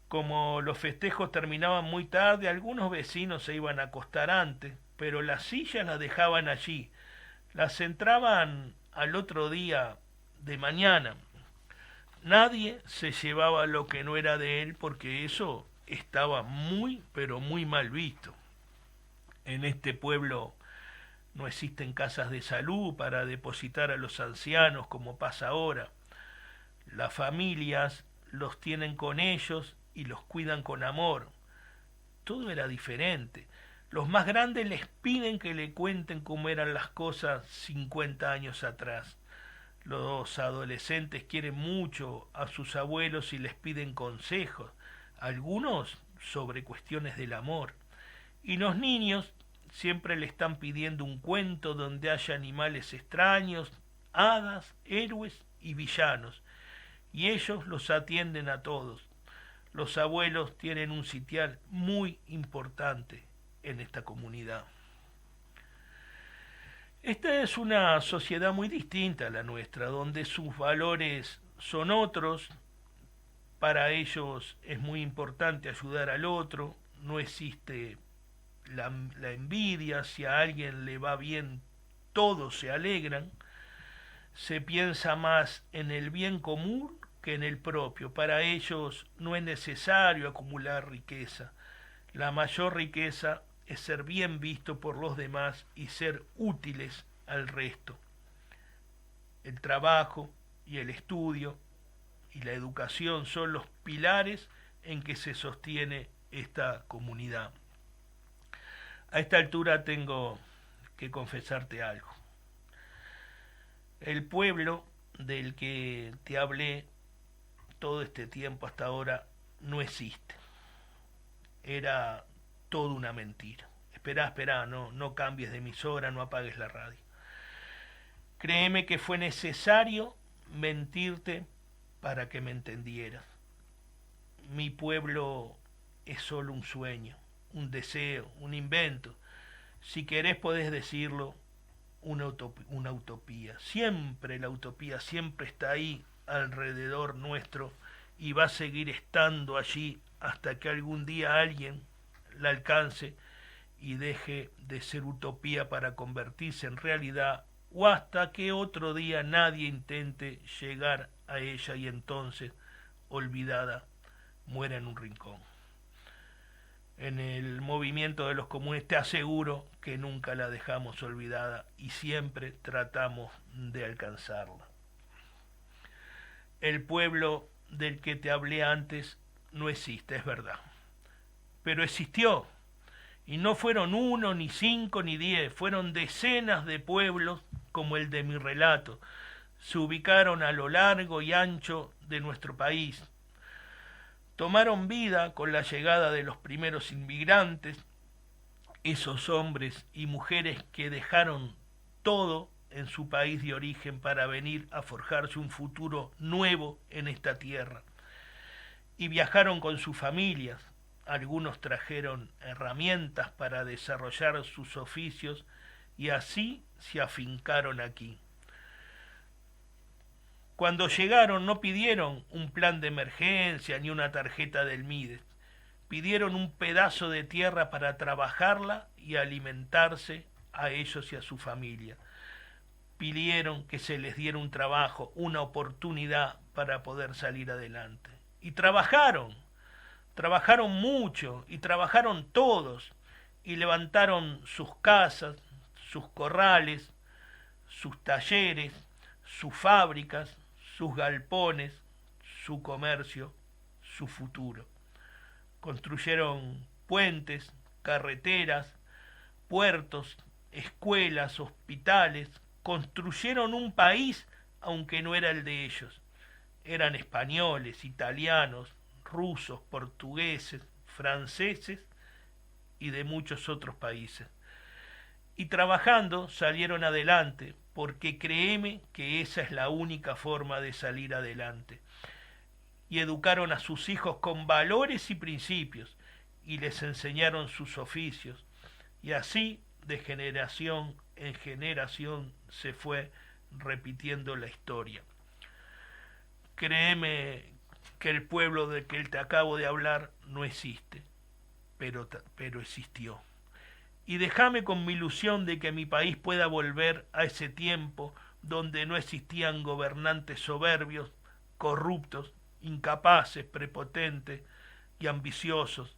Como los festejos terminaban muy tarde, algunos vecinos se iban a acostar antes, pero las sillas las dejaban allí, las entraban al otro día de mañana. Nadie se llevaba lo que no era de él porque eso estaba muy, pero muy mal visto. En este pueblo no existen casas de salud para depositar a los ancianos como pasa ahora. Las familias los tienen con ellos y los cuidan con amor. Todo era diferente. Los más grandes les piden que le cuenten cómo eran las cosas 50 años atrás. Los adolescentes quieren mucho a sus abuelos y les piden consejos, algunos sobre cuestiones del amor. Y los niños siempre le están pidiendo un cuento donde haya animales extraños, hadas, héroes y villanos, y ellos los atienden a todos. Los abuelos tienen un sitial muy importante en esta comunidad. Esta es una sociedad muy distinta a la nuestra, donde sus valores son otros. Para ellos es muy importante ayudar al otro, no existe la envidia. Si a alguien le va bien, todos se alegran. Se piensa más en el bien común que en el propio. Para ellos no es necesario acumular riqueza. La mayor riqueza es ser bien visto por los demás y ser útiles al resto. El trabajo y el estudio y la educación son los pilares en que se sostiene esta comunidad. A esta altura tengo que confesarte algo. El pueblo del que te hablé todo este tiempo hasta ahora no existe. Era toda una mentira. Esperá, no cambies de emisora, no apagues la radio. Créeme que fue necesario mentirte para que me entendieras. Mi pueblo es solo un sueño, un deseo, un invento. Si querés podés decirlo, una utopía. Siempre la utopía, siempre está ahí alrededor nuestro y va a seguir estando allí hasta que algún día alguien la alcance y deje de ser utopía para convertirse en realidad, o hasta que otro día nadie intente llegar a ella y entonces, olvidada, muera en un rincón. En el movimiento de los comunes te aseguro que nunca la dejamos olvidada y siempre tratamos de alcanzarla. El pueblo del que te hablé antes no existe, es verdad, pero existió, y no fueron 1, ni 5, ni 10, fueron decenas de pueblos como el de mi relato. Se ubicaron a lo largo y ancho de nuestro país. Tomaron vida con la llegada de los primeros inmigrantes, esos hombres y mujeres que dejaron todo en su país de origen para venir a forjarse un futuro nuevo en esta tierra. Y viajaron con sus familias. Algunos trajeron herramientas para desarrollar sus oficios y así se afincaron aquí. Cuando llegaron no pidieron un plan de emergencia ni una tarjeta del MIDES. Pidieron un pedazo de tierra para trabajarla y alimentarse a ellos y a su familia. Pidieron que se les diera un trabajo, una oportunidad para poder salir adelante. Y trabajaron Trabajaron mucho y trabajaron todos y levantaron sus casas, sus corrales, sus talleres, sus fábricas, sus galpones, su comercio, su futuro. Construyeron puentes, carreteras, puertos, escuelas, hospitales, construyeron un país aunque no era el de ellos. Eran españoles, italianos, rusos, portugueses, franceses y de muchos otros países. Y trabajando salieron adelante, porque créeme que esa es la única forma de salir adelante. Y educaron a sus hijos con valores y principios, y les enseñaron sus oficios, y así de generación en generación se fue repitiendo la historia. Créeme que el pueblo del que te acabo de hablar no existe, pero existió. Y déjame con mi ilusión de que mi país pueda volver a ese tiempo donde no existían gobernantes soberbios, corruptos, incapaces, prepotentes y ambiciosos,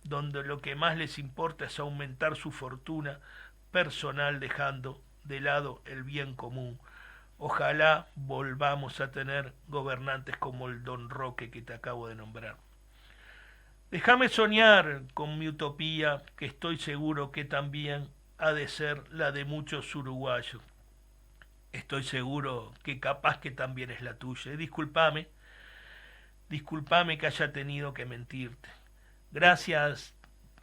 donde lo que más les importa es aumentar su fortuna personal dejando de lado el bien común. Ojalá volvamos a tener gobernantes como el Don Roque que te acabo de nombrar. Déjame soñar con mi utopía, que estoy seguro que también ha de ser la de muchos uruguayos. Estoy seguro que capaz que también es la tuya. Y discúlpame que haya tenido que mentirte. Gracias,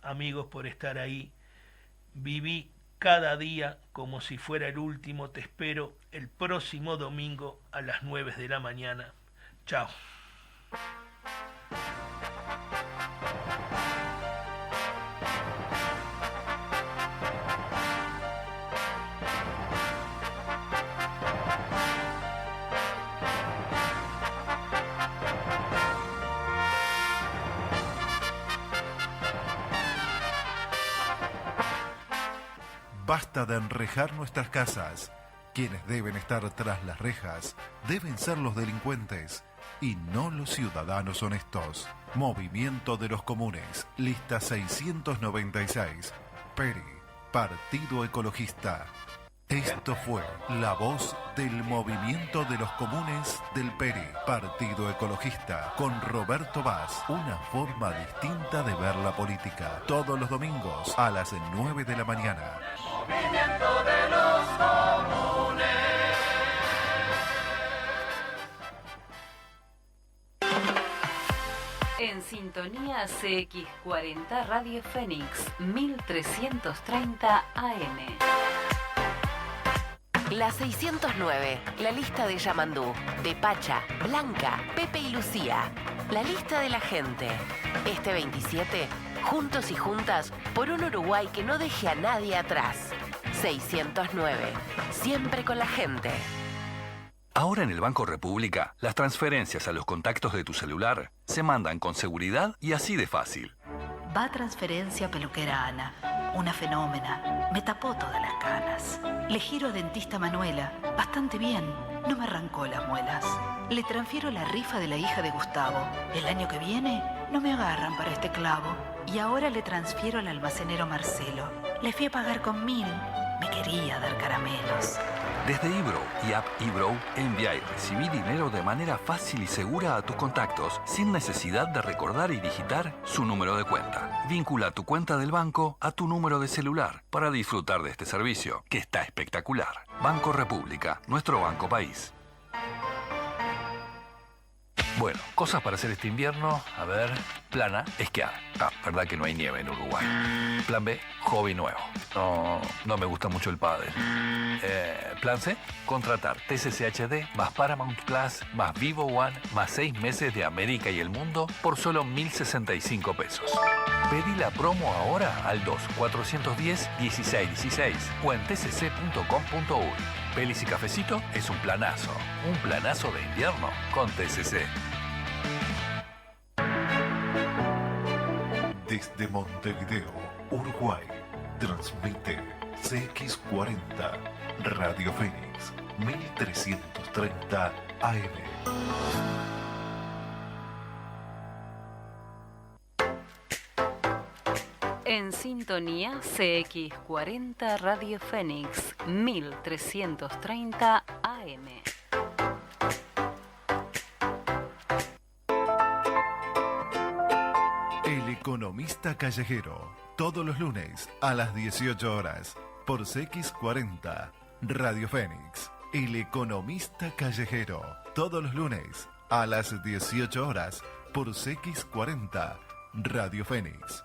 amigos, por estar ahí. Viví cada día como si fuera el último. Te espero el próximo domingo a las 9 de la mañana. Chao. Basta de enrejar nuestras casas. Quienes deben estar tras las rejas deben ser los delincuentes y no los ciudadanos honestos. Movimiento de los Comunes, lista 696. PERI, Partido Ecologista. Esto fue la voz del Movimiento de los Comunes del PERI, Partido Ecologista, con Roberto Vaz. Una forma distinta de ver la política. Todos los domingos a las 9 de la mañana. Movimiento de los comunes. En sintonía CX40 Radio Fénix 1330 AM. La 609, la lista de Yamandú, de Pacha, Blanca, Pepe y Lucía. La lista de la gente. Este 27, juntos y juntas por un Uruguay que no deje a nadie atrás. 609, siempre con la gente. Ahora en el Banco República, las transferencias a los contactos de tu celular se mandan con seguridad y así de fácil. Va transferencia peluquera Ana, una fenómena. Me tapó todas las canas. Le giro a dentista Manuela, bastante bien, no me arrancó las muelas. Le transfiero la rifa de la hija de Gustavo. El año que viene no me agarran para este clavo. Y ahora le transfiero al almacenero Marcelo. Le fui a pagar con 1000. Me quería dar caramelos. Desde eBrow y App eBrow, envía y recibí dinero de manera fácil y segura a tus contactos, sin necesidad de recordar y digitar su número de cuenta. Vincula tu cuenta del banco a tu número de celular para disfrutar de este servicio, que está espectacular. Banco República, nuestro banco país. Bueno, cosas para hacer este invierno. A ver, plan A, esquiar. Verdad que no hay nieve en Uruguay. Plan B, hobby nuevo. No me gusta mucho el pádel. Plan C, contratar TCC HD más Paramount Plus más Vivo One más 6 meses de América y el mundo por solo 1.065 pesos. Pedí la promo ahora al 2-410-1616 o en tcc.com.uy. Pelis y cafecito es un planazo de invierno con TCC. Desde Montevideo, Uruguay, transmite CX40 Radio Fénix 1330 AM. En sintonía CX40 Radio Fénix 1330 AM. El Economista Callejero, todos los lunes a las 18 horas, por CX40 Radio Fénix. El Economista Callejero, todos los lunes a las 18 horas, por CX40 Radio Fénix.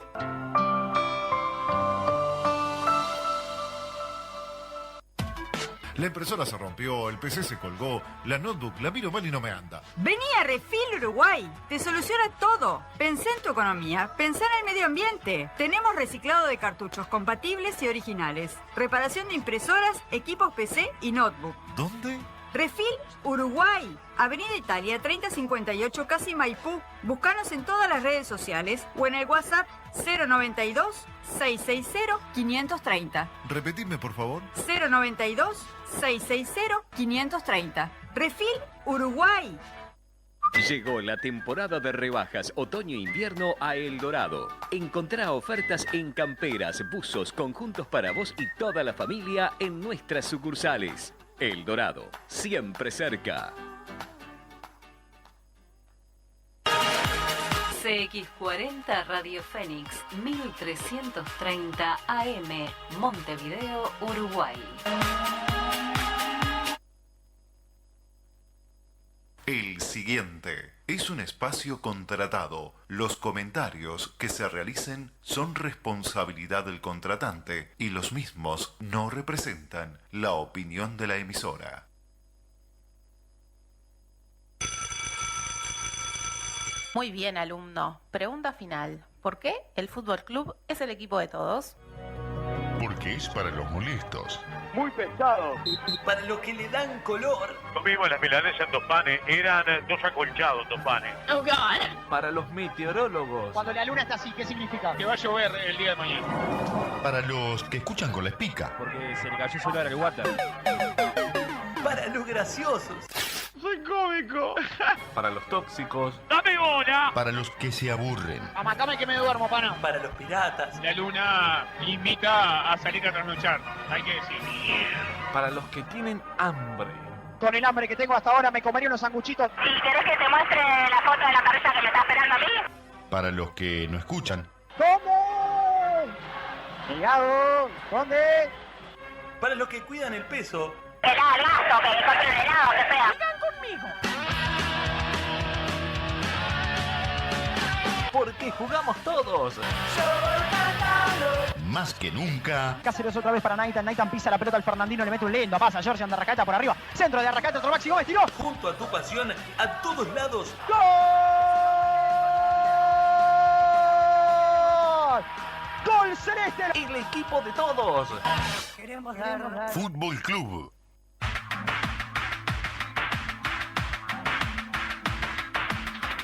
La impresora se rompió, el PC se colgó, la notebook la miro mal y no me anda. Vení a Refil Uruguay, te soluciona todo. Pensé en tu economía, pensé en el medio ambiente. Tenemos reciclado de cartuchos compatibles y originales, reparación de impresoras, equipos PC y notebook. ¿Dónde? Refil Uruguay, Avenida Italia 3058 Casi Maipú. Búscanos en todas las redes sociales o en el WhatsApp 092 660 530. Repetidme, por favor. 092 660 530. Refil Uruguay. Llegó la temporada de rebajas otoño-invierno a El Dorado. Encontrá ofertas en camperas, buzos, conjuntos para vos y toda la familia en nuestras sucursales. El Dorado, siempre cerca. CX40 Radio Fénix 1330 AM, Montevideo, Uruguay. El siguiente es un espacio contratado. Los comentarios que se realicen son responsabilidad del contratante y los mismos no representan la opinión de la emisora. Muy bien, alumno. Pregunta final. ¿Por qué el Fútbol Club es el equipo de todos? Porque es para los molestos. Muy pesado. Para los que le dan color. Comimos las milanesas en 2 panes. Eran 2 acolchados, 2 panes. Oh, God. Para los meteorólogos. Cuando la luna está así, ¿qué significa? Que va a llover el día de mañana. Para los que escuchan con la espica. Porque se le cayó solar el water. Para los graciosos. ¡Soy cómico! Para los tóxicos. ¡Dame bola! Para los que se aburren. Amacame que me duermo, pana. Para los piratas. La luna invita a salir a trasnochar. Hay que decir. Para los que tienen hambre. Con el hambre que tengo hasta ahora me comería unos sanguchitos. ¿Y querés que te muestre la foto de la cabeza que me está esperando a mí? Para los que no escuchan. ¿Cómo? Helado. ¿Dónde? Para los que cuidan el peso. Helado, el gasto, que encuentre el helado, que sea. ¡Vengan conmigo! Porque jugamos todos. Más que nunca. Cáceres otra vez para Naitan. Naitan pisa la pelota al Fernandino, le mete un lindo. Pasa Georgian de Arrascaeta por arriba. Centro de Arrascaeta, otro Maxi Gómez, tiró. Junto a tu pasión, a todos lados. ¡Gol! ¡Gol celeste! El equipo de todos. Queremos dar. Fútbol Club.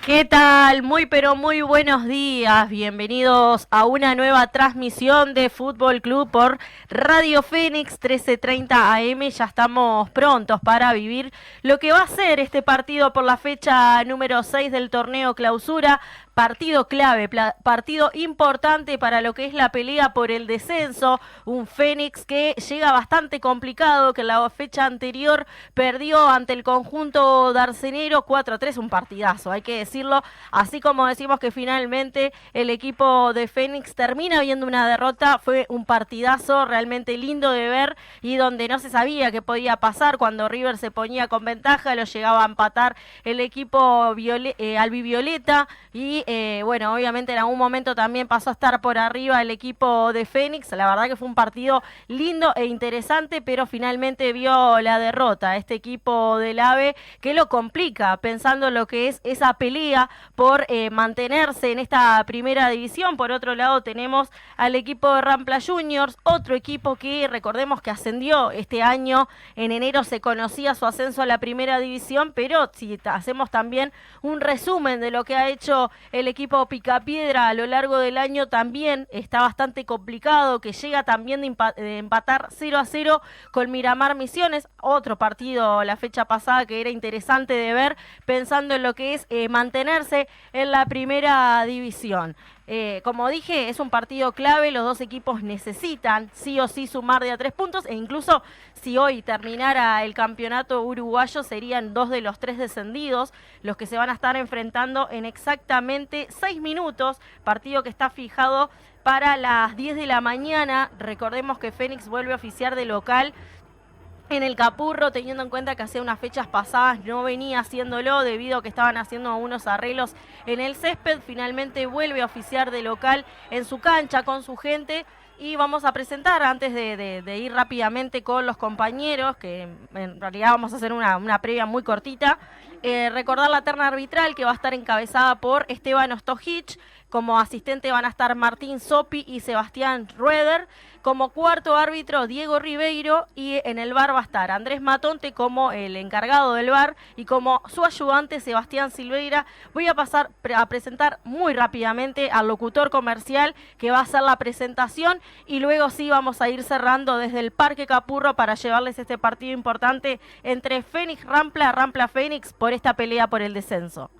¿Qué tal? Muy pero muy buenos días. Bienvenidos a una nueva transmisión de Fútbol Club por Radio Fénix 1330 AM. Ya estamos prontos para vivir lo que va a ser este partido por la fecha número 6 del torneo Clausura. Partido clave, partido importante para lo que es la pelea por el descenso. Un Fénix que llega bastante complicado, que en la fecha anterior perdió ante el conjunto darcenero 4-3, un partidazo, hay que decirlo. Así como decimos que finalmente el equipo de Fénix termina viendo una derrota, fue un partidazo realmente lindo de ver y donde no se sabía qué podía pasar. Cuando River se ponía con ventaja, lo llegaba a empatar el equipo albivioleta y bueno, obviamente en algún momento también pasó a estar por arriba el equipo de Fénix. La verdad que fue un partido lindo e interesante, pero finalmente vio la derrota este equipo del AVE, que lo complica pensando en lo que es esa pelea por mantenerse en esta primera división. Por otro lado tenemos al equipo de Rampla Juniors, otro equipo que recordemos que ascendió este año. En enero se conocía su ascenso a la primera división, pero si hacemos también un resumen de lo que ha hecho el equipo Picapiedra a lo largo del año, también está bastante complicado, que llega también de empatar 0-0 con Miramar Misiones, otro partido la fecha pasada que era interesante de ver, pensando en lo que es mantenerse en la primera división. Como dije, es un partido clave, los dos equipos necesitan sí o sí sumar de a 3 puntos, e incluso si hoy terminara el campeonato uruguayo serían 2 de los 3 descendidos los que se van a estar enfrentando en exactamente 6 minutos, partido que está fijado para las 10 de la mañana. Recordemos que Fénix vuelve a oficiar de local en el Capurro, teniendo en cuenta que hace unas fechas pasadas no venía haciéndolo debido a que estaban haciendo unos arreglos en el césped. Finalmente vuelve a oficiar de local en su cancha con su gente. Y vamos a presentar, antes de ir rápidamente con los compañeros, que en realidad vamos a hacer una previa muy cortita, recordar la terna arbitral que va a estar encabezada por Esteban Ostojic. Como asistente van a estar Martín Sopi y Sebastián Rueder. Como cuarto árbitro, Diego Ribeiro. Y en el VAR va a estar Andrés Matonte como el encargado del VAR. Y como su ayudante, Sebastián Silveira. Voy a pasar a presentar muy rápidamente al locutor comercial que va a hacer la presentación. Y luego sí vamos a ir cerrando desde el Parque Capurro para llevarles este partido importante entre Fénix Rampla, Rampla Fénix, por esta pelea por el descenso.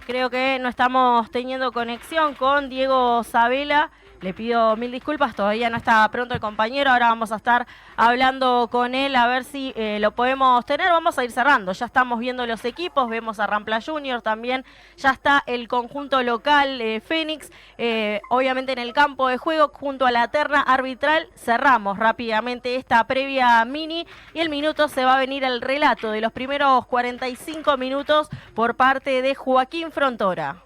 Creo que no estamos teniendo conexión con Diego Sabela. Le pido mil disculpas, todavía no está pronto el compañero. Ahora vamos a estar hablando con él a ver si lo podemos tener. Vamos a ir cerrando. Ya estamos viendo los equipos. Vemos a Rampla Junior también. Ya está el conjunto local Fénix. Obviamente en el campo de juego junto a la terna arbitral. Cerramos rápidamente esta previa mini. Y el minuto se va a venir el relato de los primeros 45 minutos por parte de Joaquín Frontora.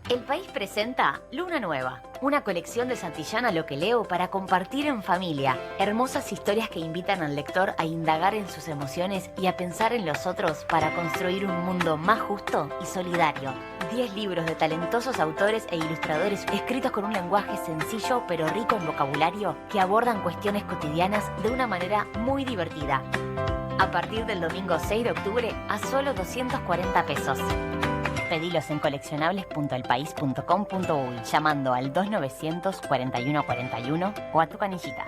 El País presenta Luna Nueva, una colección de Santillana Lo que leo para compartir en familia. Hermosas historias que invitan al lector a indagar en sus emociones y a pensar en los otros para construir un mundo más justo y solidario. 10 libros de talentosos autores e ilustradores escritos con un lenguaje sencillo pero rico en vocabulario que abordan cuestiones cotidianas de una manera muy divertida. A partir del domingo 6 de octubre a solo 240 pesos. Pedilos en coleccionables.elpaís.com.uy llamando al 2900 4141 o a tu canillita.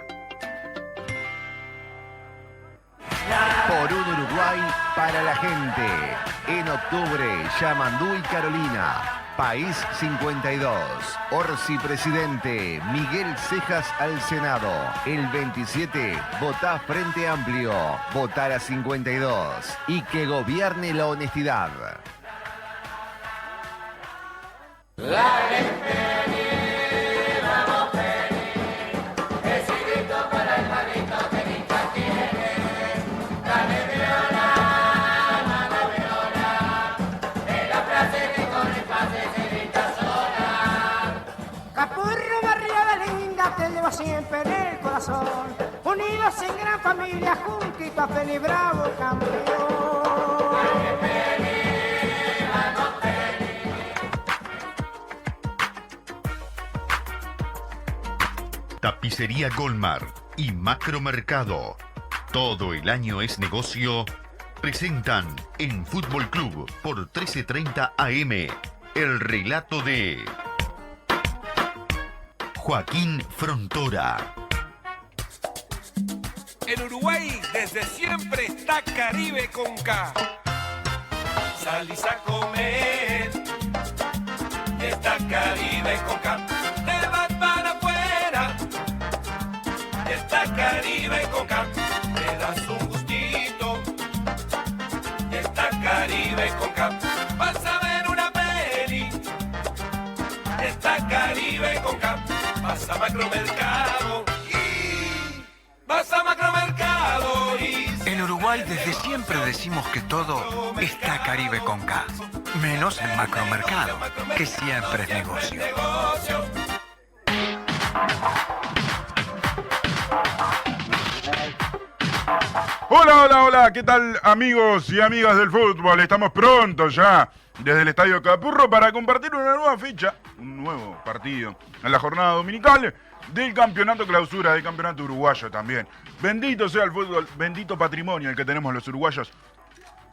Por un Uruguay para la gente. En octubre, Yamandú y Carolina. País 52. Orsi presidente. Miguel Cejas al Senado. El 27, votá Frente Amplio. Votar a 52. Y que gobierne la honestidad. Dale, Feni, vamos, Feni, ese grito para el manito que hincha tiene. Dale, Viola, mano Viola, en la frase que con el pase se grita sola. Capurro, barriada linda, te lleva siempre en el corazón. Unidos en gran familia, juntito a Feni Bravo, campeón. Dale, Feni, vamos, Feni. Tapicería Golmar y Macromercado. Todo el año es negocio. Presentan en Fútbol Club por 13:30 AM el relato de Joaquín Frontora. En Uruguay desde siempre está Caribe con K. Salís a comer y está Caribe con K. Te vas para afuera y está Caribe con K. Te das un gustito y está Caribe con K. Vas a ver una peli y está Caribe con K. Vas a Macromercado y vas a Macromercado y... En Uruguay desde siempre decimos que todo está Caribe con K. Menos en Macromercado, que siempre es negocio. Hola, hola, hola, ¿qué tal amigos y amigas del fútbol? Estamos pronto ya desde el Estadio Capurro para compartir una nueva fecha, un nuevo partido en la jornada dominical del campeonato clausura, del campeonato uruguayo también. Bendito sea el fútbol, bendito patrimonio el que tenemos los uruguayos.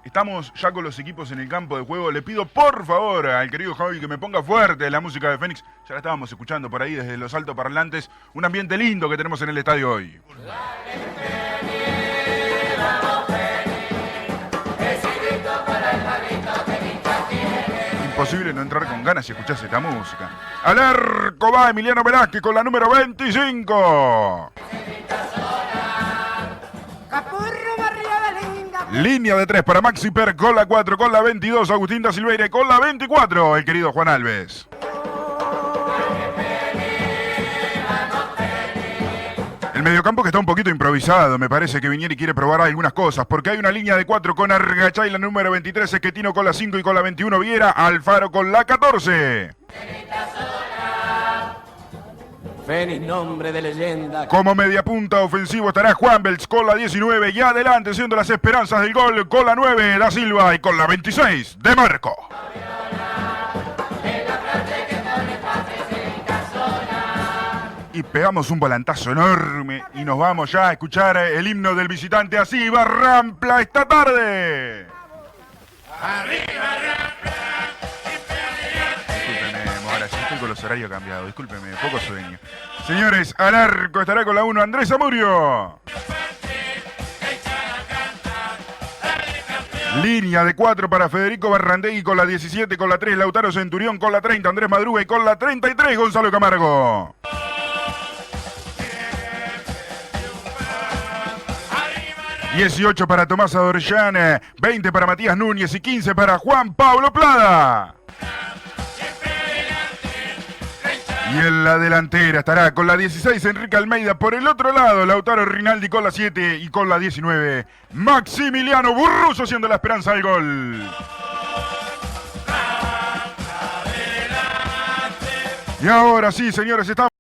Estamos ya con los equipos en el campo de juego. Le pido por favor al querido Javi que me ponga fuerte la música de Fénix. Ya la estábamos escuchando por ahí desde los altoparlantes. Un ambiente lindo que tenemos en el estadio hoy. Vamos, Feni, ese grito para imposible no entrar con ganas si escuchás esta música. Al arco va Emiliano Velázquez con la número 25. Línea de 3 para Maxi Per con la 4, con la 22, Agustín da Silveira y con la 24, el querido Juan Alves. El mediocampo que está un poquito improvisado, me parece que Viñeri quiere probar algunas cosas, porque hay una línea de 4 con Argachay, la número 23, Esquetino con la 5 y con la 21, Viera, Alfaro con la 14. Fénix, nombre de leyenda. Como mediapunta ofensivo estará Juan Belts con la 19 y adelante siendo las esperanzas del gol con la 9 Da Silva y con la 26 De Marco. Y pegamos un volantazo enorme y nos vamos ya a escuchar el himno del visitante. Así va Rampla esta tarde. Arriba Rampla. Estoy con los horarios cambiados, discúlpeme, poco sueño. Señores, al arco estará con la 1 Andrés Amurio. Línea de 4 para Federico Barrandegui con la 17, con la 3 Lautaro Centurión, con la 30 Andrés Madruga y con la 33 Gonzalo Camargo. ...18 para Tomás Adorján, 20 para Matías Núñez y 15 para Juan Pablo Plada. Y en la delantera estará con la 16 Enrique Almeida. Por el otro lado, Lautaro Rinaldi con la 7 y con la 19 Maximiliano Burruso, siendo la esperanza del gol. Y ahora sí, señores, estamos...